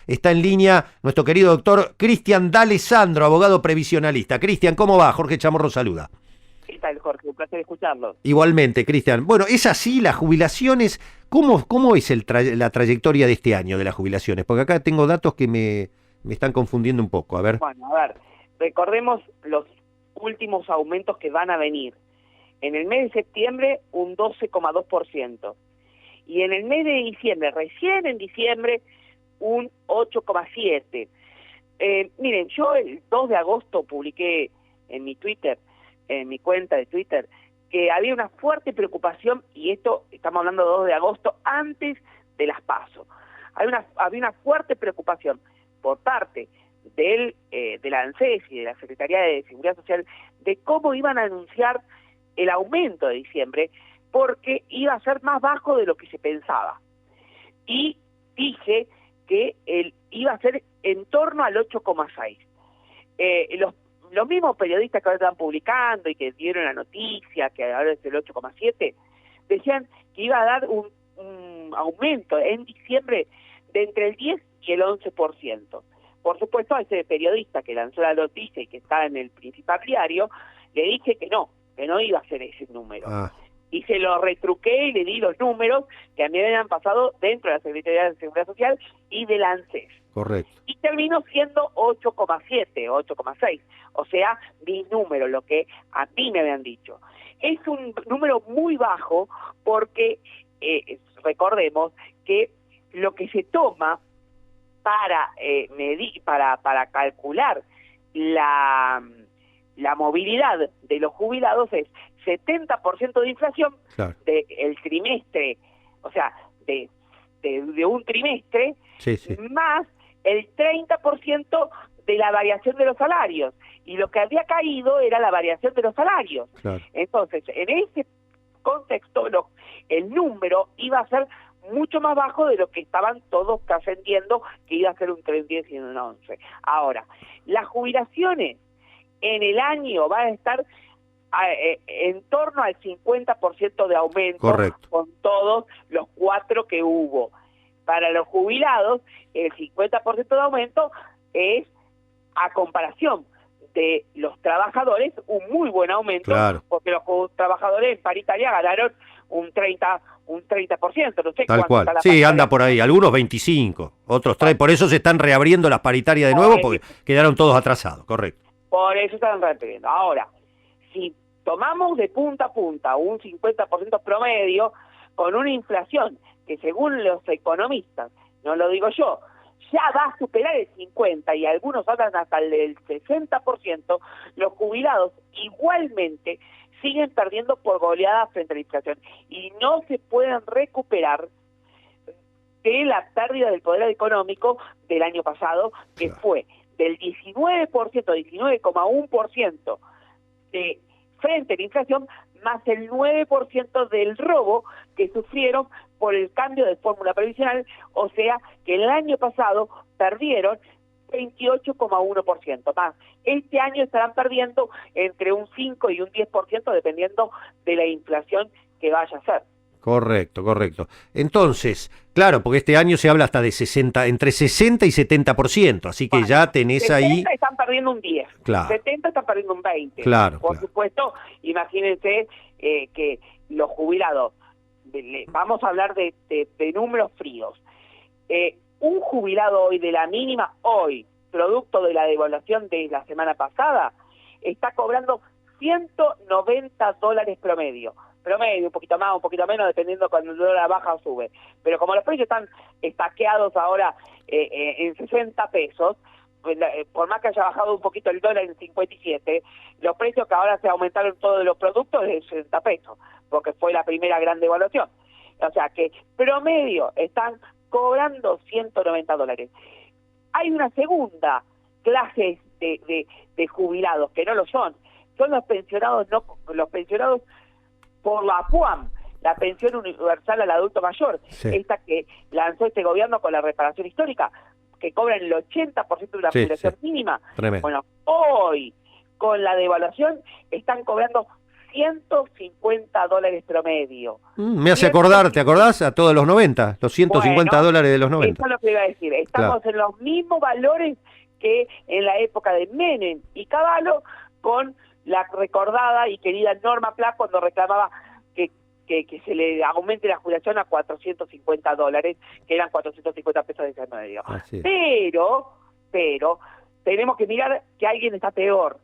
está en línea nuestro querido doctor Cristian D'Alessandro, abogado previsionalista. Cristian, ¿cómo va? Jorge Chamorro saluda. ¿Qué tal, Jorge? Un placer escucharlo. Igualmente, Cristian. Bueno, es así, las jubilaciones, ¿cómo es la trayectoria de este año de las jubilaciones? Porque acá tengo datos que me están confundiendo un poco. A ver. Bueno, a ver, recordemos los últimos aumentos que van a venir. En el mes de septiembre, un 12,2%. Y en el mes de diciembre, recién en diciembre, un 8,7%. Miren, yo el 2 de agosto publiqué en mi Twitter, en mi cuenta de Twitter, que había una fuerte preocupación, y esto estamos hablando del 2 de agosto, antes de las PASO. Había una fuerte preocupación por parte de la ANSES y de la Secretaría de Seguridad Social de cómo iban a anunciar el aumento de diciembre, porque iba a ser más bajo de lo que se pensaba. Y dije que iba a ser en torno al 8,6%. Los mismos periodistas que ahora están publicando y que dieron la noticia, que ahora es el 8,7%, decían que iba a dar un aumento en diciembre de entre el 10 y el 11%. Por supuesto, a ese periodista que lanzó la noticia y que está en el principal diario, le dije que no iba a ser ese número. Y se lo retruqué y le di los números que a mí me habían pasado dentro de la Secretaría de Seguridad Social y del ANSES. Correcto. Y terminó siendo 8,7, 8,6. O sea, mi número, lo que a mí me habían dicho. Es un número muy bajo porque recordemos que lo que se toma para para calcular la movilidad de los jubilados es 70% de inflación, claro, del trimestre, o sea, de un trimestre, sí, más el 30% de la variación de los salarios. Y lo que había caído era la variación de los salarios. Claro. Entonces, en ese contexto, el número iba a ser mucho más bajo de lo que estaban todos trascendiendo, que iba a ser un 3,10 y un 11. Ahora, las jubilaciones en el año van a estar en torno al 50% de aumento. Correcto. Con todos los 4 que hubo. Para los jubilados, el 50% de aumento es, a comparación de los trabajadores, un muy buen aumento, claro, porque los trabajadores en paritaria ganaron un 30%, no sé tal cuánto cual. está la Sí, paritaria. Anda por ahí, algunos 25, otros 3, por eso se están reabriendo las paritarias de nuevo, porque quedaron todos atrasados, correcto. Por eso están reabriendo. Ahora, si tomamos de punta a punta un 50% promedio, con una inflación que según los economistas, no lo digo yo, ya va a superar el 50% y algunos hablan hasta el 60%, los jubilados igualmente siguen perdiendo por goleada frente a la inflación y no se pueden recuperar de la pérdida del poder económico del año pasado, que fue del 19%, 19,1% de frente a la inflación, más el 9% del robo que sufrieron por el cambio de fórmula previsional, o sea que el año pasado perdieron 28,1% más. Este año estarán perdiendo entre un 5 y un 10% dependiendo de la inflación que vaya a ser. Correcto, correcto. Entonces, claro, porque este año se habla hasta de entre 60 y 70%, así que ya tenés 70 ahí... están perdiendo un 10, claro, 70 están perdiendo un 20. Claro, por supuesto, imagínense que los jubilados, vamos a hablar de números fríos. Un jubilado hoy de la mínima, hoy, producto de la devaluación de la semana pasada, está cobrando $190 promedio, un poquito más, un poquito menos, dependiendo cuando el dólar baja o sube. Pero como los precios están estaqueados ahora en 60 pesos, pues, por más que haya bajado un poquito el dólar en 57, los precios que ahora se aumentaron todos los productos es de 60 pesos, porque fue la primera gran devaluación. O sea que promedio están cobrando $190. Hay una segunda clase de jubilados que no lo son los pensionados, los pensionados por la PUAM, la pensión universal al adulto mayor, esta que lanzó este gobierno con la reparación histórica, que cobran el 80% de la jubilación mínima. Tremendo. Bueno, hoy, con la devaluación, están cobrando $150 promedio. Me hace acordar, ¿te acordás? A todos los 90, los $150 de los 90. Eso es lo que iba a decir. Estamos Claro. en los mismos valores que en la época de Menem y Cavallo, con la recordada y querida Norma Pla cuando reclamaba que se le aumente la jubilación a $450, que eran 450 pesos de medio. Así es. Pero tenemos que mirar que alguien está peor.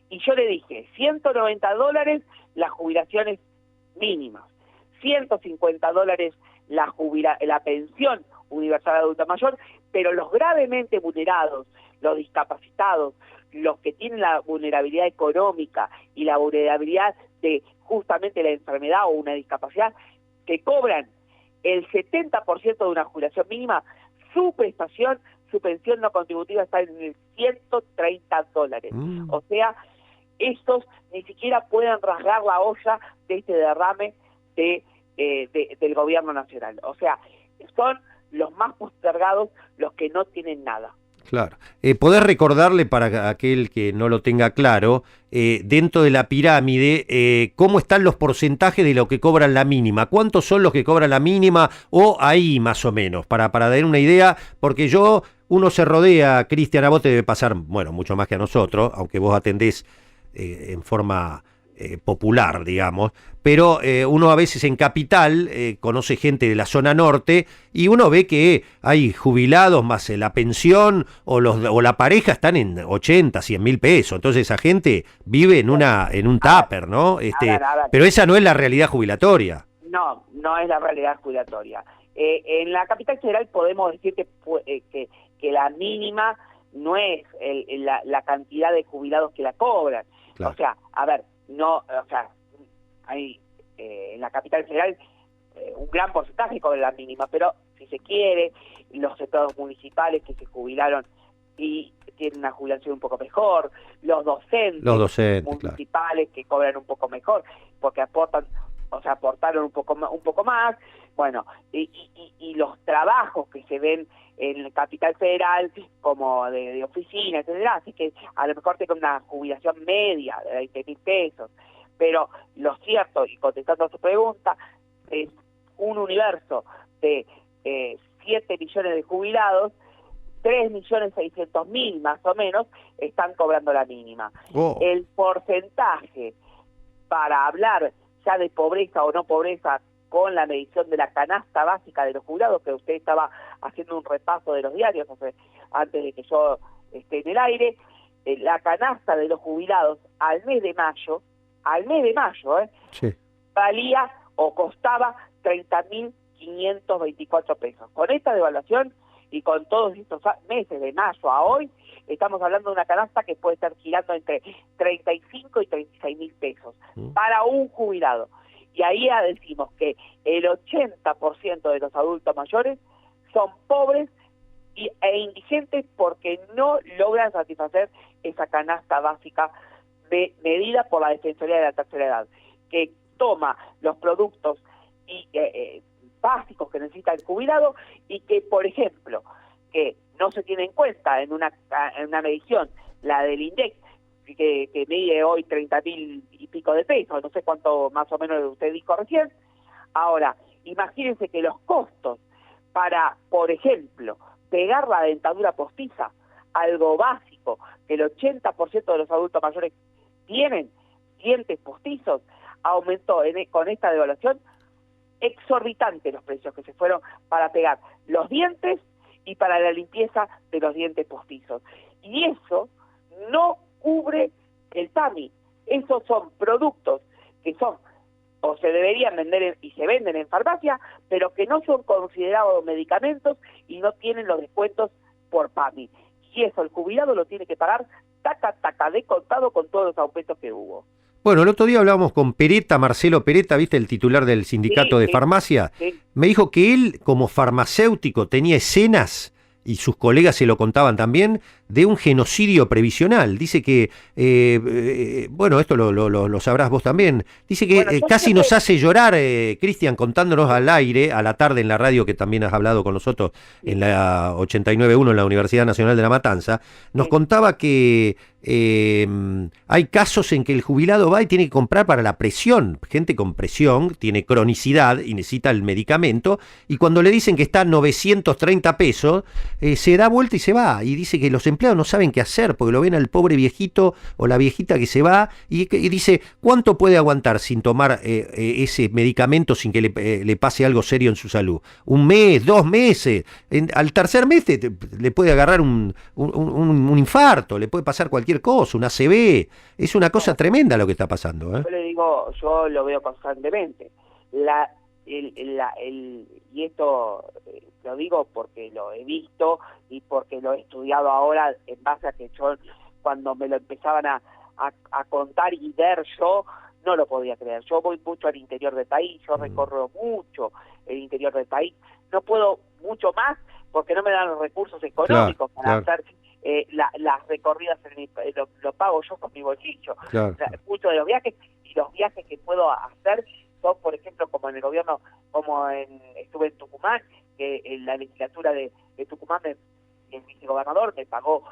Y yo le dije, $190 las jubilaciones mínimas, $150 la pensión universal de adulto mayor, pero los gravemente vulnerados, los discapacitados, los que tienen la vulnerabilidad económica y la vulnerabilidad de justamente la enfermedad o una discapacidad, que cobran el 70% de una jubilación mínima, su pensión no contributiva está en el $130. O sea, estos ni siquiera pueden rasgar la olla de este derrame del gobierno nacional. O sea, son los más postergados los que no tienen nada. Claro. ¿Podés recordarle para aquel que no lo tenga claro, dentro de la pirámide, cómo están los porcentajes de lo que cobran la mínima? ¿Cuántos son los que cobran la mínima? O ahí más o menos, para dar una idea, porque uno se rodea, Cristian, a vos te debe pasar, bueno, mucho más que a nosotros, aunque vos atendés en forma popular, digamos, pero uno a veces en Capital conoce gente de la zona norte y uno ve que hay jubilados más la pensión o la pareja están en 80, 100 mil pesos, entonces esa gente vive en un tupper, ¿no? A ver. Pero esa no es la realidad jubilatoria. No es la realidad jubilatoria. En la Capital Federal podemos decir que la mínima no es la cantidad de jubilados que la cobran. Claro. O sea, a ver, hay en la Capital Federal un gran porcentaje cobra la mínima, pero si se quiere, los sectores municipales que se jubilaron y tienen una jubilación un poco mejor, los docentes municipales, claro, que cobran un poco mejor, porque aportaron un poco más, bueno, y los trabajos que se ven en la Capital Federal, como de oficina, etcétera, así que a lo mejor tengo una jubilación media de 20.000 pesos, pero lo cierto, y contestando a su pregunta, es un universo de 7 millones de jubilados, 3.600.000 más o menos están cobrando la mínima. Oh. El porcentaje para hablar ya de pobreza o no pobreza con la medición de la canasta básica de los jubilados, que usted estaba haciendo un repaso de los diarios antes de que yo esté en el aire, la canasta de los jubilados al mes de mayo, sí, valía o costaba 30.524 pesos. Con esta devaluación y con todos estos meses de mayo a hoy, estamos hablando de una canasta que puede estar girando entre 35 y 36 mil pesos para un jubilado. Y ahí ya decimos que el 80% de los adultos mayores son pobres e indigentes porque no logran satisfacer esa canasta básica medida por la Defensoría de la Tercera Edad, que toma los productos básicos que necesita el jubilado y que, por ejemplo, que no se tiene en cuenta en una medición, la del INDEC, que mide hoy 30.000 y pico de pesos, no sé cuánto más o menos usted dijo recién. Ahora, imagínense que los costos para, por ejemplo, pegar la dentadura postiza, algo básico, que el 80% de los adultos mayores tienen dientes postizos, aumentó con esta devaluación exorbitante los precios que se fueron para pegar los dientes y para la limpieza de los dientes postizos. Y eso no cubre el PAMI. Esos son productos que son o se deberían vender y se venden en farmacia, pero que no son considerados medicamentos y no tienen los descuentos por PAMI. Y eso el jubilado lo tiene que pagar taca de contado con todos los aumentos que hubo. Bueno, el otro día hablábamos con Peretta, Marcelo Peretta, ¿viste? El titular del sindicato de farmacia. Sí. Me dijo que él, como farmacéutico, tenía escenas y sus colegas se lo contaban también, de un genocidio previsional. Dice que, bueno, esto lo sabrás vos también, dice que Bueno, yo casi siempre, nos hace llorar, Cristian, contándonos al aire, a la tarde en la radio, que también has hablado con nosotros en sí, la 89.1 en la Universidad Nacional de La Matanza, nos sí, contaba que hay casos en que el jubilado va y tiene que comprar para la presión, gente con presión, tiene cronicidad y necesita el medicamento, y cuando le dicen que está a 930 pesos, se da vuelta y se va, y dice que los empleados no saben qué hacer, porque lo ven al pobre viejito o la viejita que se va, y dice, ¿cuánto puede aguantar sin tomar ese medicamento sin que le pase algo serio en su salud? ¿Un mes, 2 meses? Al tercer mes le puede agarrar un infarto, le puede pasar cualquier cosa, una ACV. Es una cosa no, tremenda lo que está pasando, ¿eh? yo le digo, yo lo veo constantemente. Y esto lo digo porque lo he visto y porque lo he estudiado ahora en base a que yo, cuando me lo empezaban a contar y ver yo, no lo podía creer. Yo voy mucho al interior del país, yo recorro mucho el interior del país. No puedo mucho más porque no me dan los recursos Claro, económicos para claro, hacer las recorridas, lo pago yo con mi bolsillo. claro. O sea, muchos de los viajes, y los viajes que puedo hacer son, por ejemplo, como en el gobierno, estuve en Tucumán, que en la legislatura de Tucumán, el vicegobernador me pagó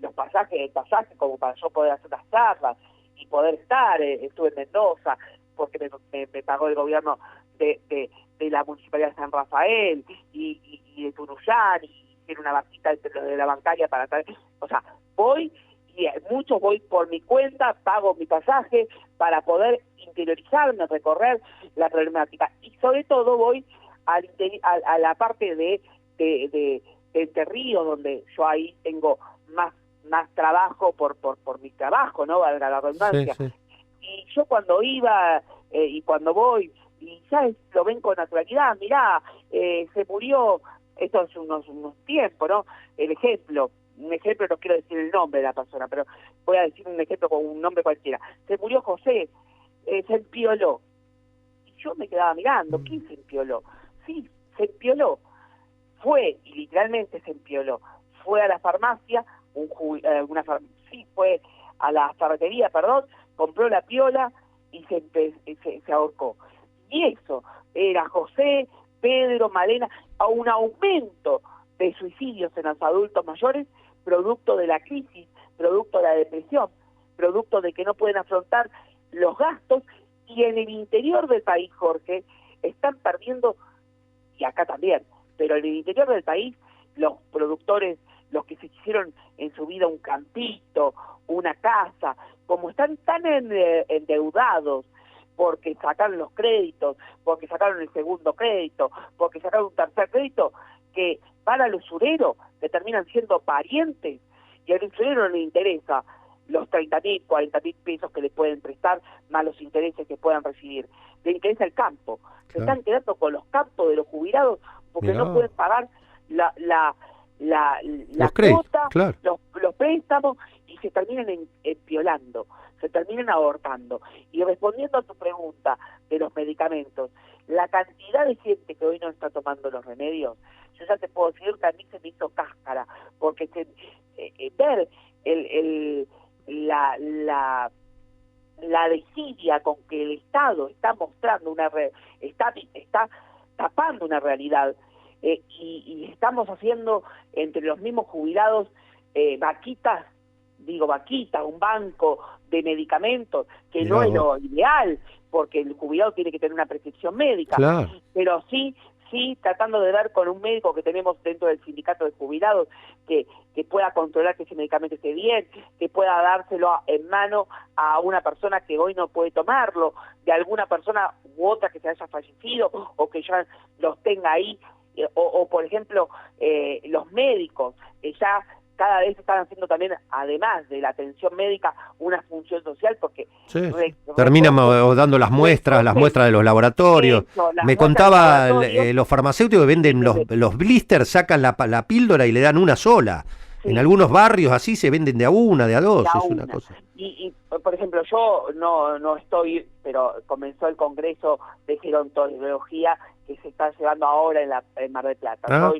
los pasajes, el pasaje como para yo poder hacer las charlas y poder estar. Estuve en Mendoza porque me pagó el gobierno de la municipalidad de San Rafael y de Tunuyán, y tiene una vaquita de la bancaria para traer. O sea, voy, y muchos voy por mi cuenta, pago mi pasaje para poder interiorizarme, recorrer la problemática, y sobre todo voy a la parte de Entre Ríos, donde yo ahí tengo más trabajo por mi trabajo, ¿no? Valga la Sí, redundancia. sí. Y yo cuando iba y cuando voy, y ya lo ven con naturalidad, mirá, se murió, esto es unos tiempos, ¿no? Un ejemplo, no quiero decir el nombre de la persona, pero voy a decir un ejemplo con un nombre cualquiera. Se murió José, se empioló. Y yo me quedaba mirando, ¿quién se empioló? Sí, se empioló. Fue, y literalmente se empioló. Fue a la farmacia, fue a la ferretería, compró la piola y se ahorcó. Y eso era José, Pedro, Malena, a un aumento de suicidios en los adultos mayores, producto de la crisis, producto de la depresión, producto de que no pueden afrontar los gastos, y en el interior del país, Jorge, están perdiendo, y acá también, pero en el interior del país, los productores, los que se hicieron en su vida un campito, una casa, como están tan endeudados, porque sacaron los créditos, porque sacaron el segundo crédito, porque sacaron un tercer crédito, que van al usurero, que terminan siendo parientes, y al usurero no le interesa los 30.000, 40.000 pesos que le pueden prestar, más los intereses que puedan recibir. Le interesa el campo. Se Claro. están quedando con los campos de los jubilados porque Mirá. no pueden pagar la Los créditos, cuota, claro. los préstamos, y se terminan empiolando, se terminan abortando. Y respondiendo a tu pregunta de los medicamentos, la cantidad de gente que hoy no está tomando los remedios, yo ya te puedo decir que a mí se me hizo cáscara, porque ver la desidia con que el Estado está mostrando está tapando una realidad, y estamos haciendo entre los mismos jubilados vaquitas, un banco de medicamentos, que Mirá no es vos. lo ideal, porque el jubilado tiene que tener una prescripción médica, Claro. pero sí tratando de ver con un médico que tenemos dentro del sindicato de jubilados, que pueda controlar que ese medicamento esté bien, que pueda dárselo en mano a una persona que hoy no puede tomarlo, de alguna persona u otra que se haya fallecido o que ya los tenga ahí, o por ejemplo, los médicos, que ya cada vez están haciendo también, además de la atención médica, una función social, porque Sí. Terminan dando las muestras de los laboratorios. Me contaba los farmacéuticos que venden los blisters, sacan la píldora y le dan una sola. Sí. En algunos barrios así se venden de a una, de a dos, es una cosa. Y por ejemplo, yo no estoy, pero comenzó el Congreso de Gerontología que se está llevando ahora en Mar del Plata. Ah.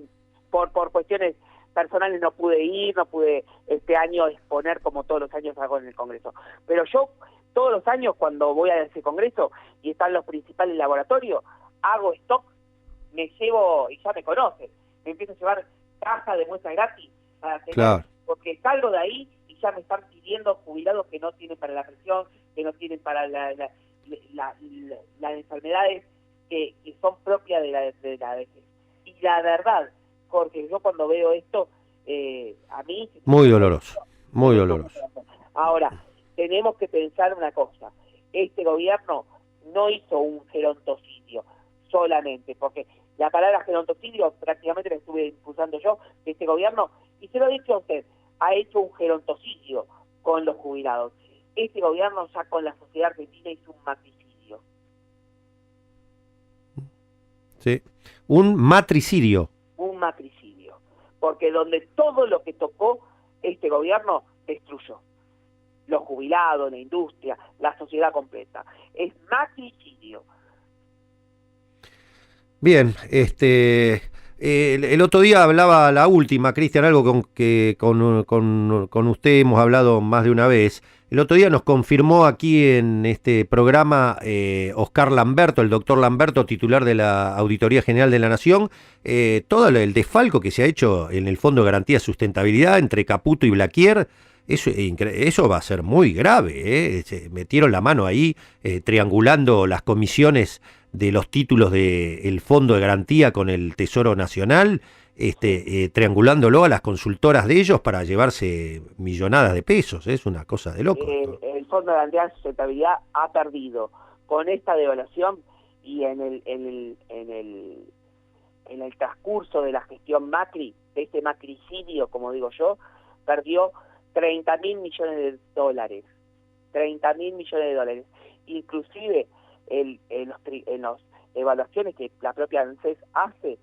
Por cuestiones personales no pude ir, no pude este año exponer como todos los años hago en el Congreso. Pero yo todos los años cuando voy a ese Congreso y están los principales laboratorios, hago stock, me llevo, y ya me conocen, me empiezo a llevar caja de muestras gratis para tener, Claro. porque salgo de ahí y ya me están pidiendo jubilados que no tienen para la presión, que no tienen para las enfermedades que son propias de la vejez. Y la verdad, Jorge, yo cuando veo esto, a mí... Muy doloroso, muy doloroso. Ahora, tenemos que pensar una cosa. Este gobierno no hizo un gerontocidio solamente, porque la palabra gerontocidio prácticamente la estuve impulsando yo, de este gobierno, y se lo he dicho a usted, ha hecho un gerontocidio con los jubilados. Este gobierno ya con la sociedad argentina hizo un matricidio. Sí, un matricidio. Un matricidio, porque donde todo lo que tocó este gobierno destruyó. Los jubilados, la industria, la sociedad completa. Es matricidio. Bien, el otro día hablaba la última, Cristian, algo que con usted hemos hablado más de una vez. El otro día nos confirmó aquí en este programa Oscar Lamberto, el doctor Lamberto, titular de la Auditoría General de la Nación, todo el desfalco que se ha hecho en el Fondo de Garantía de Sustentabilidad entre Caputo y Blaquier. Eso va a ser muy grave, ¿eh? Se metieron la mano ahí triangulando las comisiones de los títulos del Fondo de Garantía con el Tesoro Nacional, triangulándolo a las consultoras de ellos para llevarse millonadas de pesos. Es una cosa de loco. El Fondo de Garantía de Sustentabilidad ha perdido con esta devaluación y en el transcurso de la gestión Macri, de este matricidio, como digo yo, perdió 30.000 millones de dólares. 30.000 millones de dólares. Inclusive en las evaluaciones que la propia ANSES hace,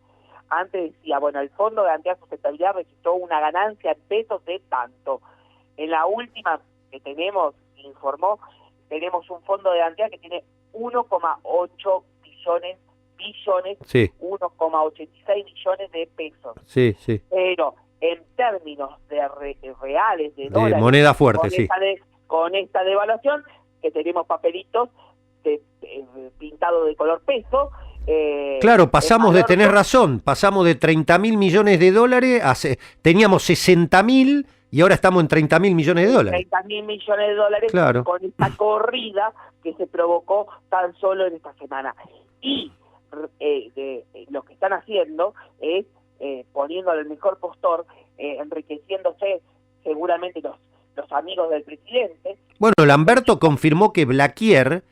antes decía, bueno, el Fondo de Garantía de Sustentabilidad registró una ganancia en pesos de tanto. En la última que tenemos, informó, tenemos un fondo de garantía que tiene 1,8 billones, sí. 1,86 billones de pesos. Sí, sí. Pero en términos de reales, de dólares, moneda fuerte, sí. Con esta devaluación, que tenemos papelitos pintado de color peso. Claro, pasamos de tener razón, pasamos de 30.000 millones de dólares, teníamos 60.000 y ahora estamos en 30.000 millones de dólares. 30.000 millones de dólares, claro, con esta corrida que se provocó tan solo en esta semana. Y lo que están haciendo es poniendo al mejor postor, enriqueciéndose seguramente los amigos del presidente. Bueno, Lamberto confirmó que Blaquier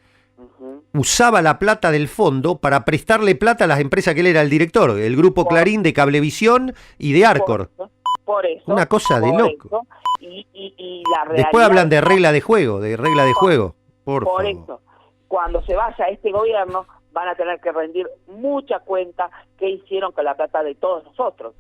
usaba la plata del fondo para prestarle plata a las empresas que él era el director, el Grupo Clarín, de Cablevisión y de Arcor. Por eso. Una cosa de loco. Y la realidad, después hablan de regla de juego, Por favor. Eso, cuando se vaya este gobierno, van a tener que rendir mucha cuenta qué hicieron con la plata de todos nosotros.